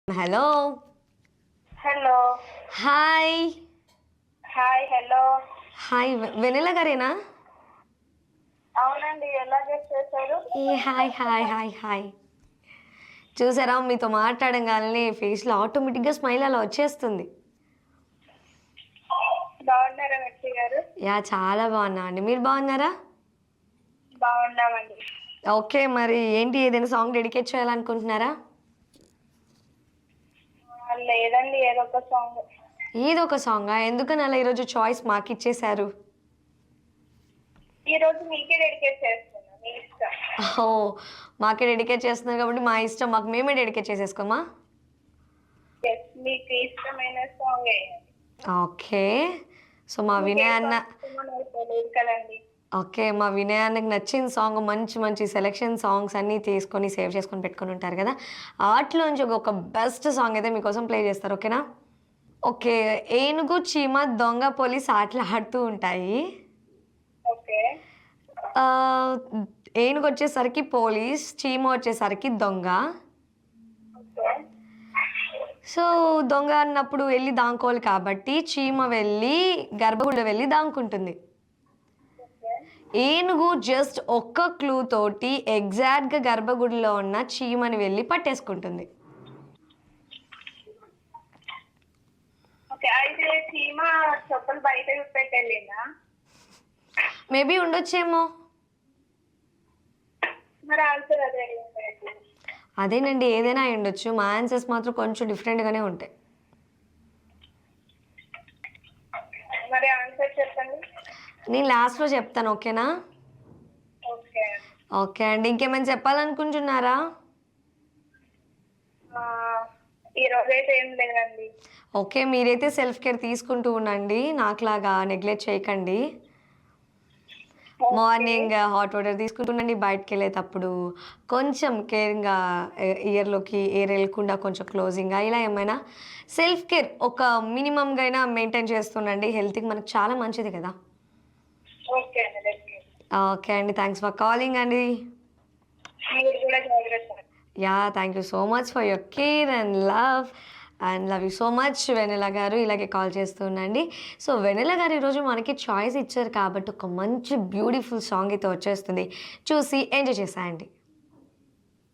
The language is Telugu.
Hello. Hello. Hi. Hi. Hello. Hi Vennela గారేనా? అవునండి, ఎలా గెస్ చేశారు? Hi hi hi hi. చూసారా, మీతో మాట్లాడంగానే ఫేస్లో ఆటోమేటిక్గా స్మైల్ అలా వచ్చేస్తుంది. బాగున్నారా వ్యక్తి గారు? చాలా బాగున్నా అండి. మీరు బాగున్నారా? బాగున్నామండి. ఓకే, మరి ఏంటి, ఏదైనా సాంగ్ డెడికేట్ చేయాలనుకుంటున్నారా? లేదండి, ఏదో ఒక సాంగ్. ఏదో ఒక సాంగా? ఎందుకని అలా ఈరోజు చాయిస్ మాకు ఇచ్చేశారు? ఈ రోజు మీకే డెడికేట్ చేస్తున్నా, మీ ఇష్టం. ఓ, మాకే డెడికేట్ చేస్తున్నారు కాబట్టి మా ఇష్టం, మాకు మేమే డెడికేట్ చేసేసుకోమా? మీకు ఇష్టమైన సాంగ్ వేయండి. ఓకే. సో మా వినయ్ అన్న తెలియదు కదండి. ఓకే, మా వినయ్ అన్నకి నచ్చిన సాంగ్, మంచి మంచి సెలెక్షన్ సాంగ్స్ అన్నీ తీసుకొని సేవ్ చేసుకొని పెట్టుకొని ఉంటారు కదా, వాటిలోంచి ఒక బెస్ట్ సాంగ్ అయితే మీకోసం ప్లే చేస్తారు. ఓకేనా? ఓకే. ఏనుగు చీమ దొంగ పోలీస్ ఆటలు ఆడుతూ ఉంటాయి. ఓకే. ఆ, ఏనుగు వచ్చేసరికి పోలీస్, చీమ వచ్చేసరికి దొంగ. ఓకే. సో దొంగ అన్నప్పుడు వెళ్ళి దాంకోవాలి కాబట్టి చీమ వెళ్ళి గర్భగుడిలో వెళ్ళి దాంకుంటుంది. ఓకే. ఏనుగు జస్ట్ ఒక్క క్లూ తోటి ఎగ్జాక్ట్గా గర్భగుడిలో ఉన్న చీమని వెళ్ళి పట్టేసుకుంటుంది. ఓకే, అయితే చీమ చెప్పులు బయట పెట్టెళ్ళిందా? మేబీ ఉండొచ్చేమో. మరి ఆన్సర్ అదే. అదేనండి, ఏదైనా అయి ఉండొచ్చు. మా ఆన్సర్స్ మాత్రం కొంచెం డిఫరెంట్గానే ఉంటాయి. మరి ఆన్సర్ చెప్పండి. నేను లాస్ట్లో చెప్తాను. ఓకేనా? ఓకే. ఓకే అండి, ఇంకేమైనా చెప్పాలనుకుంటున్నారా? ఈ రోజైతే ఏం లేదండి. ఓకే, మీరైతే సెల్ఫ్ కేర్ తీసుకుంటూ ఉండండి, నాకులాగా నెగ్లెక్ట్ చేయకండి. మార్నింగ్ హాట్ వాటర్ తీసుకుంటుండండి, బయటకు వెళ్ళేటప్పుడు కొంచెం కేరింగ్గా ఇయర్లోకి ఎయిర్ వెళ్ళకుండా కొంచెం క్లోజింగ్గా ఇలా ఏమైనా సెల్ఫ్ కేర్ ఒక మినిమంగా అయినా మెయింటైన్ చేస్తుండండి. హెల్త్కి మనకు చాలా మంచిది కదా. ఓకే అండి. ఓకే అండి, థ్యాంక్స్ ఫర్ కాలింగ్ అండి. మీరు కూడా జాగ్రత్త. Thank you so much for your care and love you so much Vennela garu. ఇలాగే కాల్ చేస్తూ ఉండండి. సో వెన్నెల గారు ఈరోజు మనకి చాయిస్ ఇచ్చారు కాబట్టి ఒక మంచి బ్యూటిఫుల్ సాంగ్ అయితే వచ్చేస్తుంది, చూసి ఎంజాయ్ చేసేయండి.